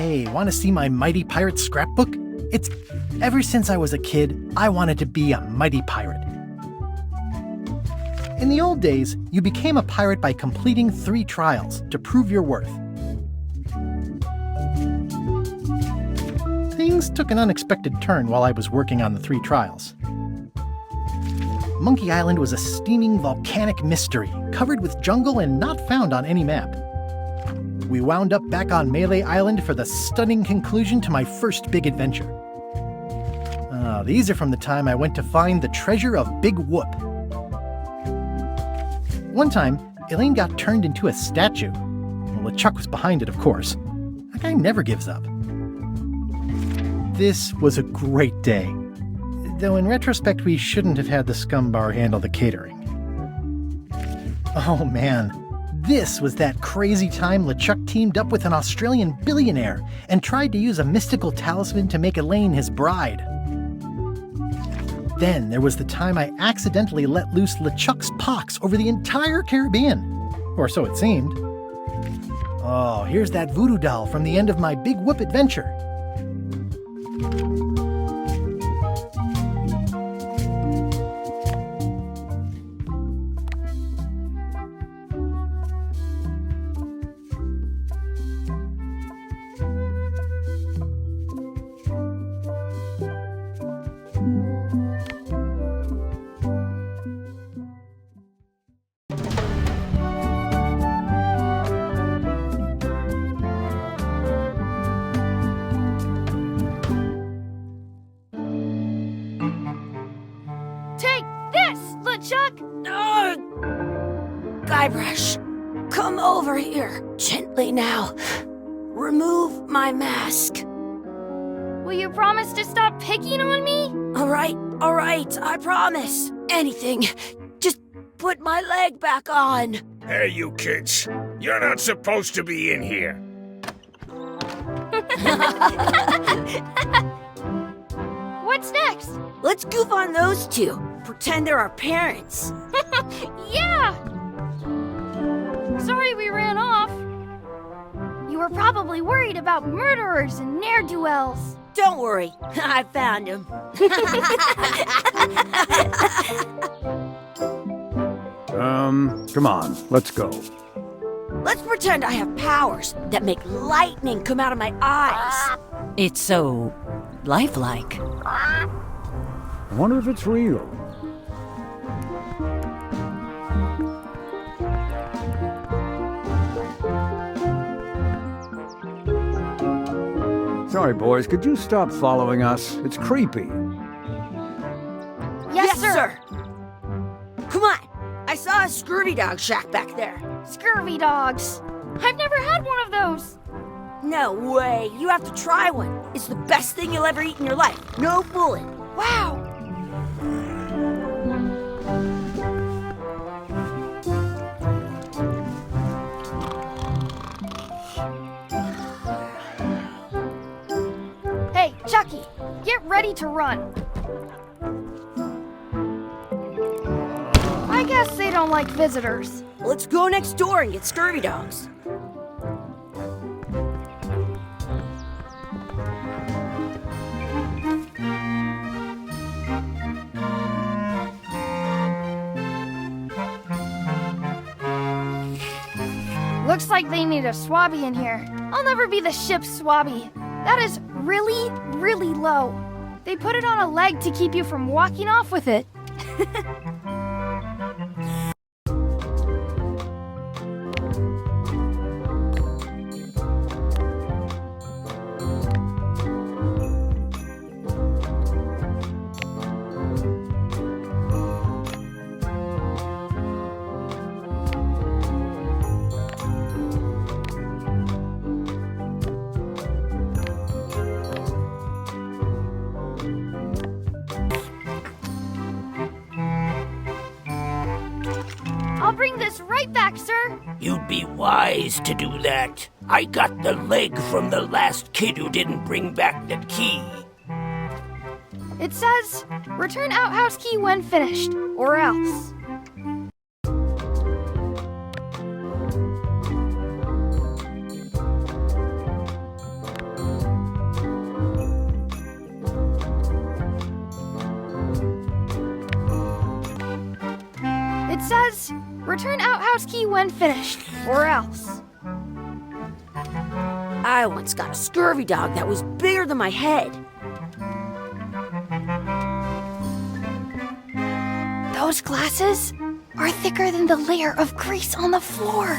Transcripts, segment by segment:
Hey, want to see my Mighty Pirate scrapbook? Ever since I was a kid, I wanted to be a mighty pirate. In the old days, you became a pirate by completing 3 trials to prove your worth. Things took an unexpected turn while I was working on the 3 trials. Monkey Island was a steaming volcanic mystery, covered with jungle and not found on any map. We wound up back on Melee Island for the stunning conclusion to my first big adventure. These are from the time I went to find the treasure of Big Whoop. One time, Elaine got turned into a statue. Well, LeChuck was behind it, of course. That guy never gives up. This was a great day. Though in retrospect, we shouldn't have had the scumbar handle the catering. Oh man, this was that crazy time LeChuck teamed up with an Australian billionaire and tried to use a mystical talisman to make Elaine his bride. Then there was the time I accidentally let loose LeChuck's pox over the entire Caribbean. Or so it seemed. Oh, here's that voodoo doll from the end of my Big Whoop adventure. Guybrush, come over here, gently now. Remove my mask. Will you promise to stop picking on me? All right, I promise. Anything. Just put my leg back on. Hey, you kids. You're not supposed to be in here. What's next? Let's goof on those 2. Pretend they're our parents. Yeah! Sorry we ran off. You were probably worried about murderers and ne'er-do-wells. Don't worry, I found him. Come on, let's go. Let's pretend I have powers that make lightning come out of my eyes. It's so lifelike. I wonder if it's real. Sorry, boys, could you stop following us? It's creepy. Yes, sir. Come on, I saw a scurvy dog shack back there. Scurvy dogs. I've never had one of those. No way, you have to try one. It's the best thing you'll ever eat in your life. No fooling. Wow. Hey, Chucky, get ready to run. I guess they don't like visitors. Let's go next door and get scurvy dogs. Looks like they need a swabby in here. I'll never be the ship's swabby. That is really, really low. They put it on a leg to keep you from walking off with it. I'll bring this right back, sir. You'd be wise to do that. I got the leg from the last kid who didn't bring back the key. It says, return outhouse key when finished, or else. house key when finished, or else. I once got a scurvy dog that was bigger than my head. Those glasses are thicker than the layer of grease on the floor.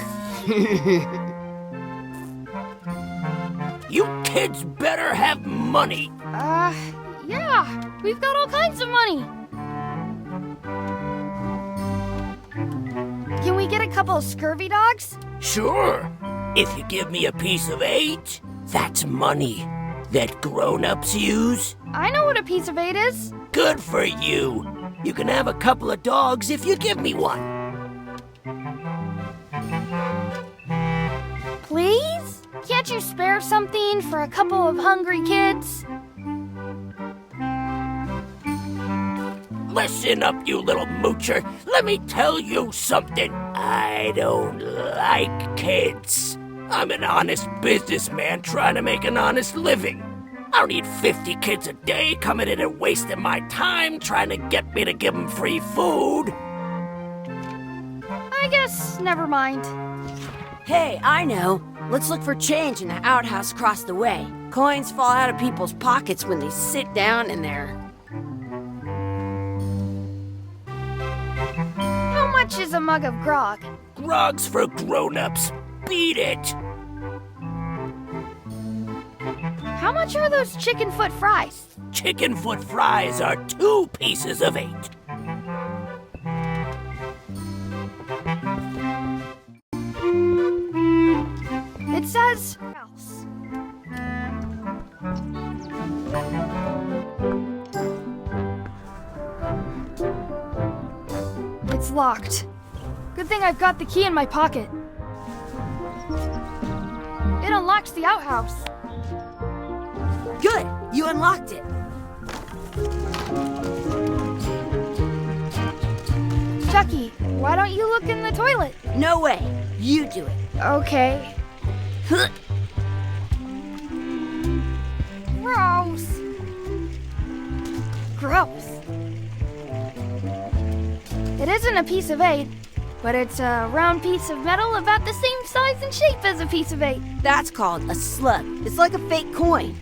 You kids better have money. Yeah, we've got all kinds of money. Can we get a couple of scurvy dogs? Sure. If you give me a piece of 8, that's money that grown-ups use. I know what a piece of 8 is. Good for you. You can have a couple of dogs if you give me one. Please? Can't you spare something for a couple of hungry kids? Listen up, you little moocher. Let me tell you something. I don't like kids. I'm an honest businessman trying to make an honest living. I don't need 50 kids a day coming in and wasting my time trying to get me to give them free food. I guess never mind. Hey, I know. Let's look for change in the outhouse across the way. Coins fall out of people's pockets when they sit down in there. How much is a mug of grog? Grog's for grown-ups. Beat it. How much are those chicken foot fries? Chicken foot fries are 2 pieces of 8. It says else. It's locked. Good thing I've got the key in my pocket. It unlocks the outhouse. Good, you unlocked it. Chucky, why don't you look in the toilet? No way, you do it. Okay. Gross. Gross. It isn't a piece of 8, but it's a round piece of metal about the same size and shape as a piece of 8. That's called a slug. It's like a fake coin.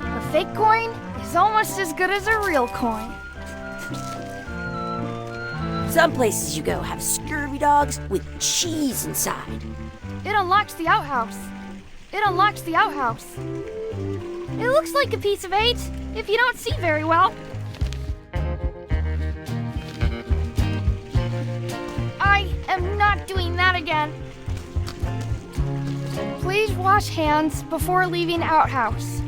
A fake coin is almost as good as a real coin. Some places you go have scurvy dogs with cheese inside. It unlocks the outhouse. It unlocks the outhouse. It looks like a piece of 8 if you don't see very well. I am not doing that again. Please wash hands before leaving outhouse.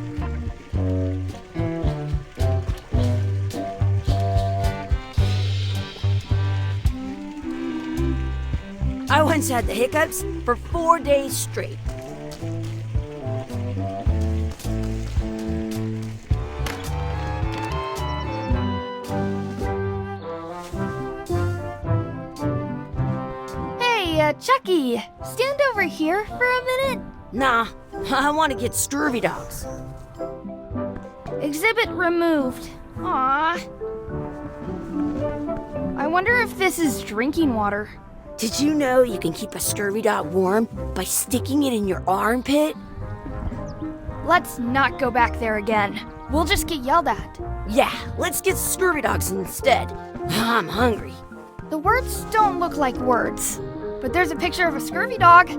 I once had the hiccups for 4 days straight. Hey, Chucky, stand over here for a minute. Nah, I want to get scurvy dogs. Exhibit removed. Aww. I wonder if this is drinking water. Did you know you can keep a scurvy dog warm by sticking it in your armpit? Let's not go back there again. We'll just get yelled at. Yeah, let's get scurvy dogs instead. I'm hungry. The words don't look like words, but there's a picture of a scurvy dog.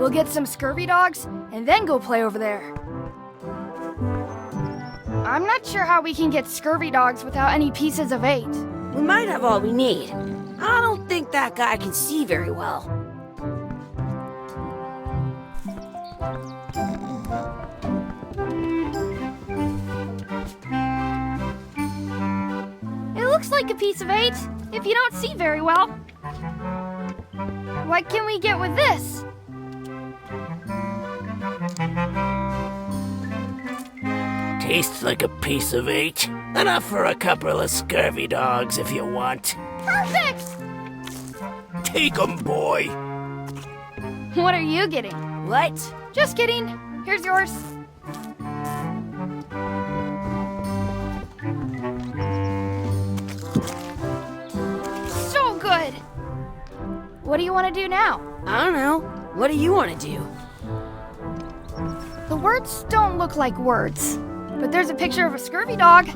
We'll get some scurvy dogs and then go play over there. I'm not sure how we can get scurvy dogs without any pieces of 8. We might have all we need. I don't think that guy can see very well. It looks like a piece of 8 if you don't see very well. What can we get with this? Tastes like a piece of 8. Enough for a couple of scurvy dogs if you want. Perfect! Take 'em, boy. What are you getting? What? Just kidding. Here's yours. So good! What do you want to do now? I don't know. What do you want to do? The words don't look like words, but there's a picture of a scurvy dog.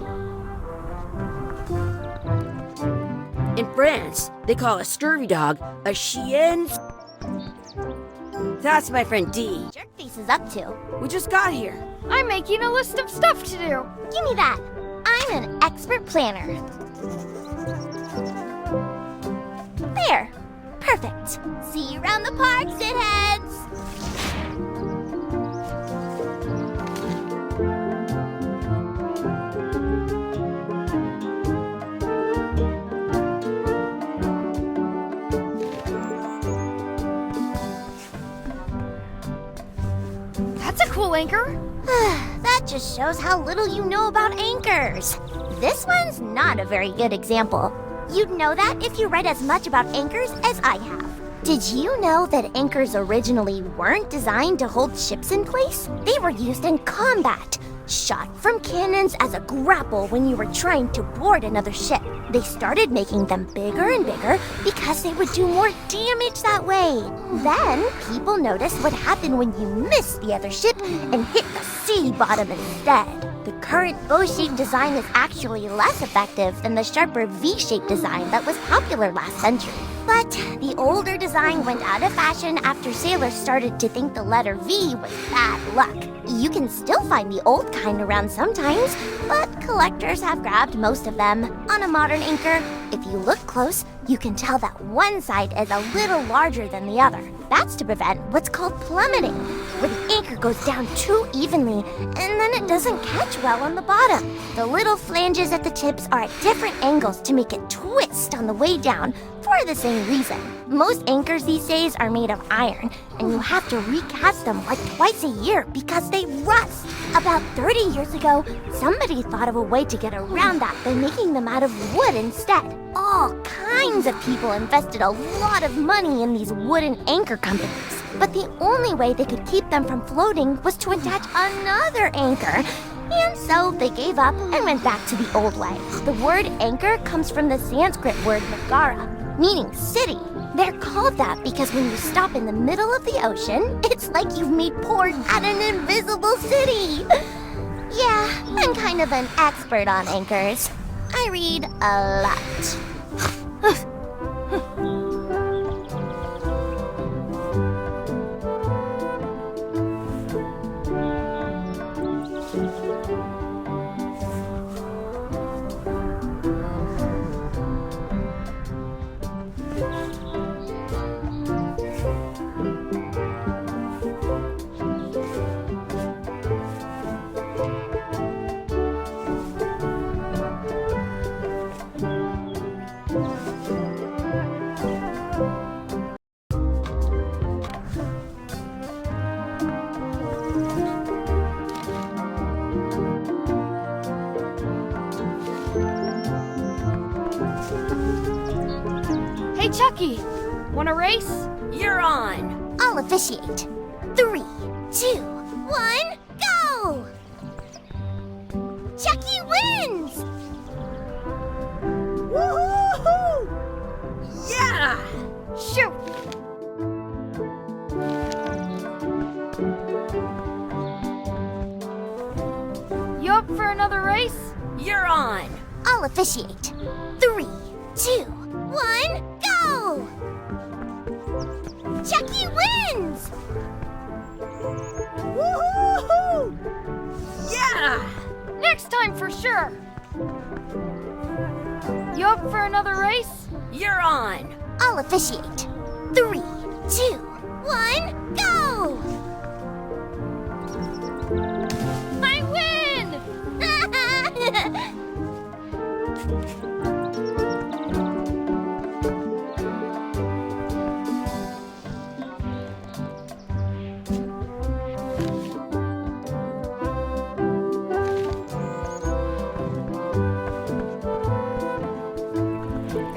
In France, they call a scurvy dog a chien. That's my friend D. Jerkface is up to? We just got here. I'm making a list of stuff to do. Give me that. I'm an expert planner. There. Perfect. See you around the park, shitheads. That's a cool anchor. That just shows how little you know about anchors. This one's not a very good example. You'd know that if you read as much about anchors as I have. Did you know that anchors originally weren't designed to hold ships in place? They were used in combat, shot from cannons as a grapple when you were trying to board another ship. They started making them bigger and bigger because they would do more damage that way. Then, people noticed what happened when you missed the other ship and hit the sea bottom instead. The current bow-shaped design is actually less effective than the sharper V-shaped design that was popular last century. But the older design went out of fashion after sailors started to think the letter V was bad luck. You can still find the old kind around sometimes, but collectors have grabbed most of them. On a modern anchor, if you look close, you can tell that one side is a little larger than the other. That's to prevent what's called plummeting, where the anchor goes down too evenly and then it doesn't catch well on the bottom. The little flanges at the tips are at different angles to make it twist on the way down for the same reason. Most anchors these days are made of iron, and you have to recast them like twice a year because they rust. About 30 years ago, somebody thought of a way to get around that by making them out of wood instead. All kinds of people invested a lot of money in these wooden anchor companies, but the only way they could keep them from floating was to attach another anchor. And so they gave up and went back to the old way. The word anchor comes from the Sanskrit word nagara, meaning city. They're called that because when you stop in the middle of the ocean, it's like you've made port at an invisible city. Yeah, I'm kind of an expert on anchors. I read a lot. Hey, Chucky, want a race? You're on. I'll officiate. 3, 2, 1, go! Chucky wins! Woohoo! Yeah! Shoot! You up for another race? You're on. I'll officiate. 3, 2, 1, go! Chucky wins! Woohoo! Yeah! Next time for sure! You up for another race? You're on. I'll officiate. 3, 2, 1, go! I win!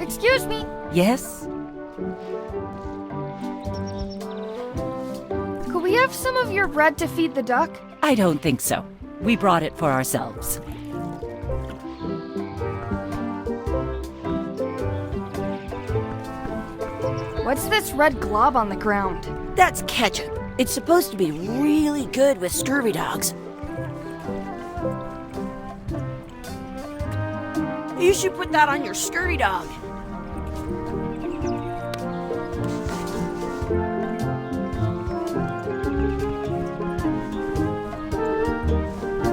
Excuse me. Yes? Could we have some of your bread to feed the duck? I don't think so. We brought it for ourselves. What's this red glob on the ground? That's ketchup. It's supposed to be really good with scurvy dogs. You should put that on your scurvy dog.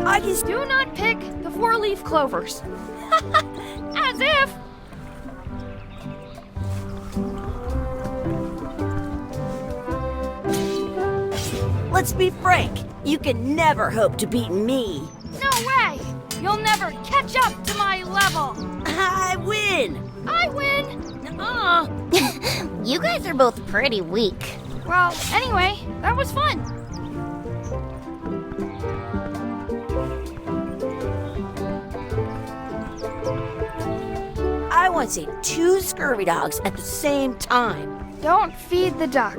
I just Do not pick the four-leaf clovers. As if! Let's be frank. You can never hope to beat me. No way! You'll never catch up to my level! I win. I win! You guys are both pretty weak. Well, anyway, that was fun. I want to see two scurvy dogs at the same time. Don't feed the duck.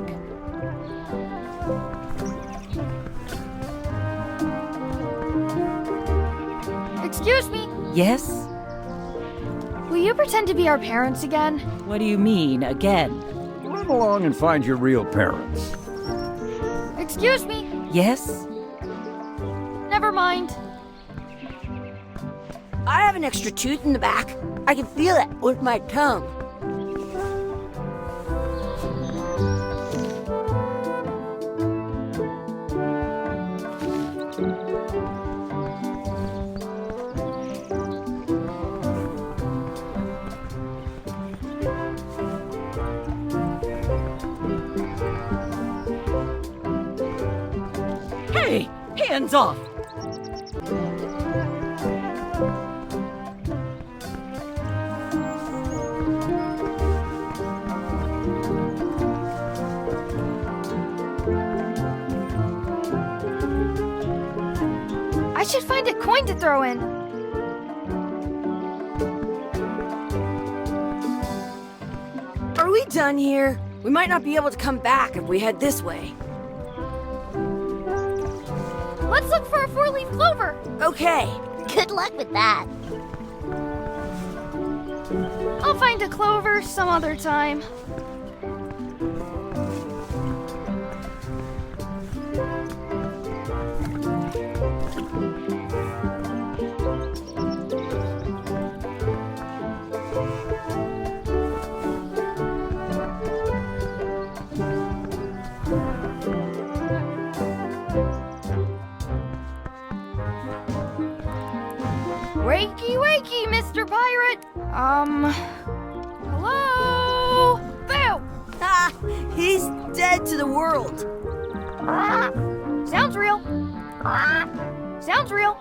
Excuse me, Yes? will you pretend to be our parents again? What do you mean, again? Run along and find your real parents. Excuse me, Yes? never mind. I have an extra tooth in the back. I can feel it with my tongue. Hey! Hands off! I should find a coin to throw in. Are we done here? We might not be able to come back if we head this way. Let's look for a four-leaf clover. Okay. Good luck with that. I'll find a clover some other time. Wakey, wakey, Mr. Pirate. Hello? Boo! Ah, he's dead to the world. Sounds real. Sounds real.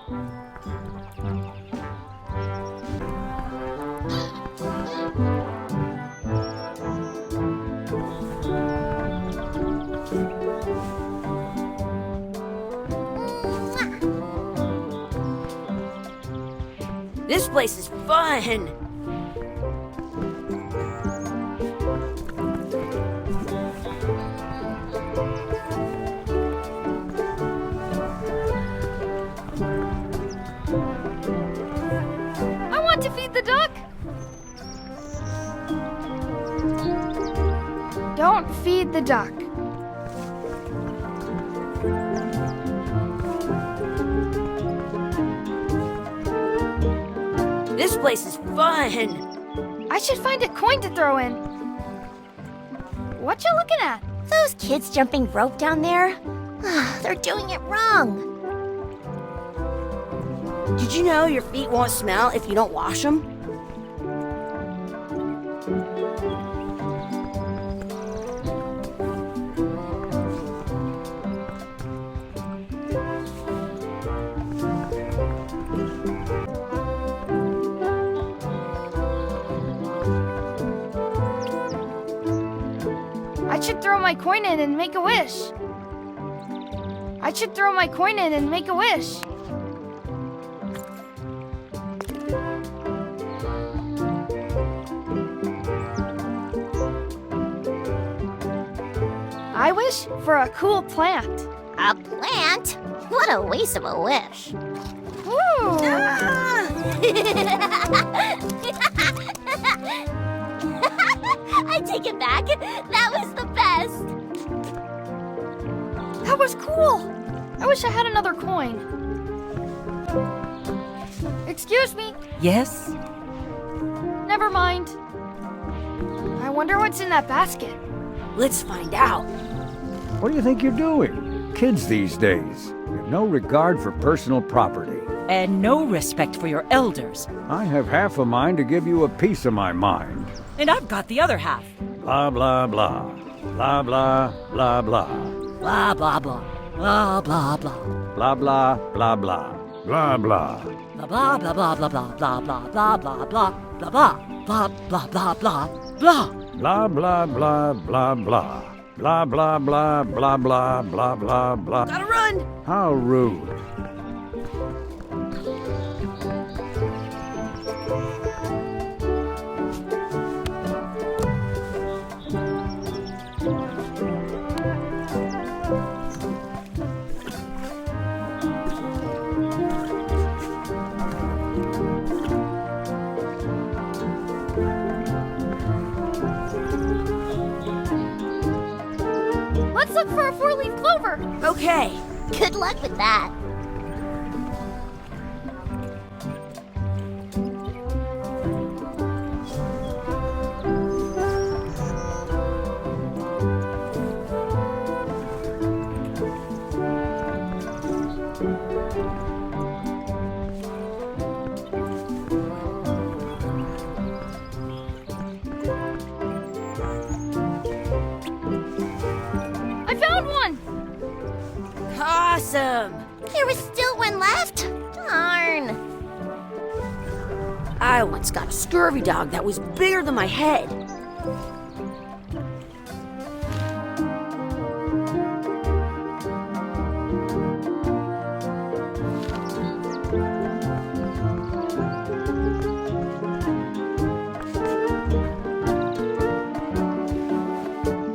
This place is fun. I want to feed the duck. Don't feed the duck. This place is fun. I should find a coin to throw in. What you looking at? Those kids jumping rope down there? They're doing it wrong. Did you know your feet won't smell if you don't wash them? I should throw my coin in and make a wish. I should throw my coin in and make a wish. I wish for a cool plant. What a waste of a wish. Ooh! I take it back. That was the best. That was cool! I wish I had another coin. Excuse me. Yes? Never mind. I wonder what's in that basket. Let's find out. What do you think you're doing? Kids these days have no regard for personal property. And no respect for your elders. I have half a mind to give you a piece of my mind. And I've got the other half. Blah, blah, blah. Blah, blah, blah, blah. Blah, blah, blah. Blah, blah, blah. Blah, blah, blah, blah. Blah, blah. Blah, blah, blah, blah, blah, blah, blah, blah, blah, blah, blah, blah, blah, blah, blah, blah, blah. Blah, blah, blah, blah, blah. Blah, blah, blah, blah, blah, blah, blah, blah. Gotta run! How rude. Let's look for a four-leaf clover. Okay. Good luck with that. I found one! Awesome! There was still one left? Darn. I once got a scurvy dog that was bigger than my head.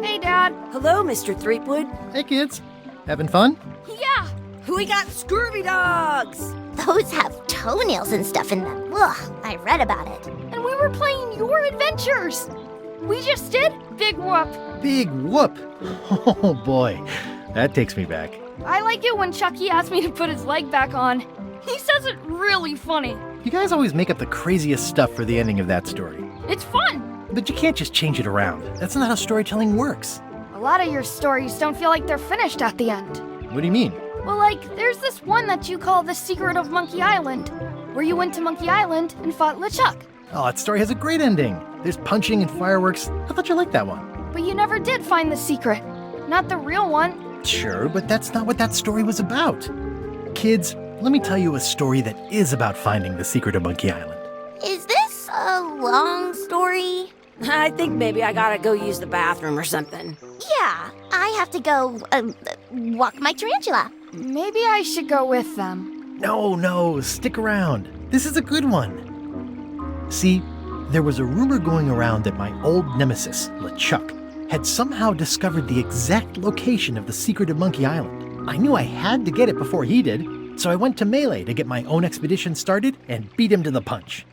Hey, Dad. Hello, Mr. Threepwood. Hey, kids. Having fun? Yeah! We got scurvy dogs! Those have toenails and stuff in them. Ugh, I read about it. And we were playing your adventures! We just did? Big whoop. Big whoop. Oh, boy. That takes me back. I like it when Chucky asks me to put his leg back on. He says it really funny. You guys always make up the craziest stuff for the ending of that story. It's fun! But you can't just change it around. That's not how storytelling works. A lot of your stories don't feel like they're finished at the end. What do you mean? Well, like, there's this one that you call The Secret of Monkey Island, where you went to Monkey Island and fought LeChuck. Oh, that story has a great ending. There's punching and fireworks. I thought you liked that one. But you never did find the secret. Not the real one. Sure, but that's not what that story was about. Kids, let me tell you a story that is about finding the secret of Monkey Island. Is this a long story? I think maybe I gotta go use the bathroom or something. Yeah, I have to go walk my tarantula. Maybe I should go with them. No, stick around. This is a good one. See, there was a rumor going around that my old nemesis, LeChuck, had somehow discovered the exact location of the secret of Monkey Island. I knew I had to get it before he did, so I went to Melee to get my own expedition started and beat him to the punch.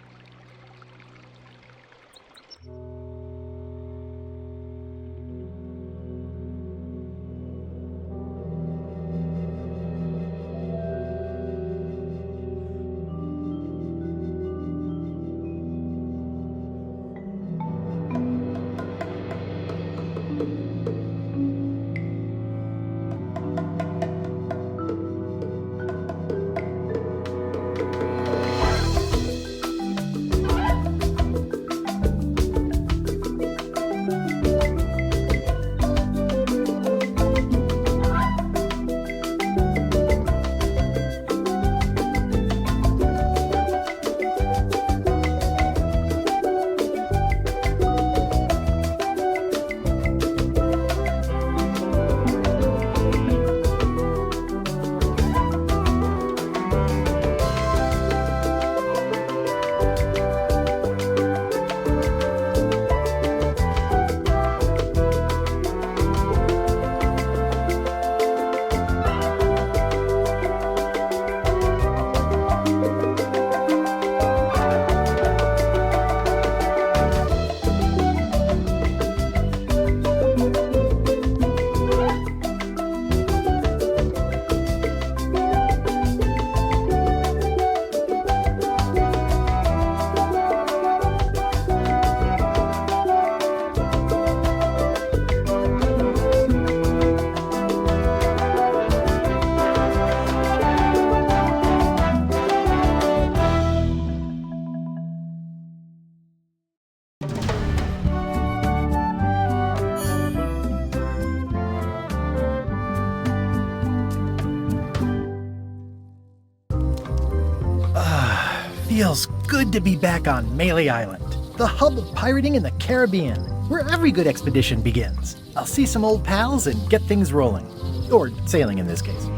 Feels good to be back on Melee Island, the hub of pirating in the Caribbean, where every good expedition begins. I'll see some old pals and get things rolling. Or sailing in this case.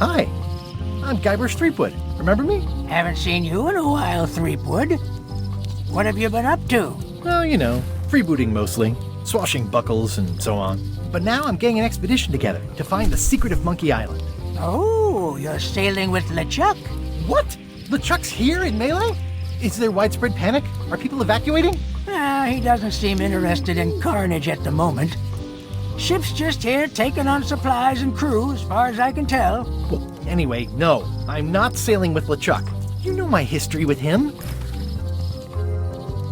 Hi, I'm Guybrush Threepwood. Remember me? Haven't seen you in a while, Threepwood. What have you been up to? Oh, you know, freebooting mostly, swashing buckles and so on. But now I'm getting an expedition together to find the secret of Monkey Island. Oh, you're sailing with LeChuck? What? LeChuck's here in Melee? Is there widespread panic? Are people evacuating? He doesn't seem interested in carnage at the moment. Ship's just here taking on supplies and crew, as far as I can tell. Well, anyway, no, I'm not sailing with LeChuck. You know my history with him.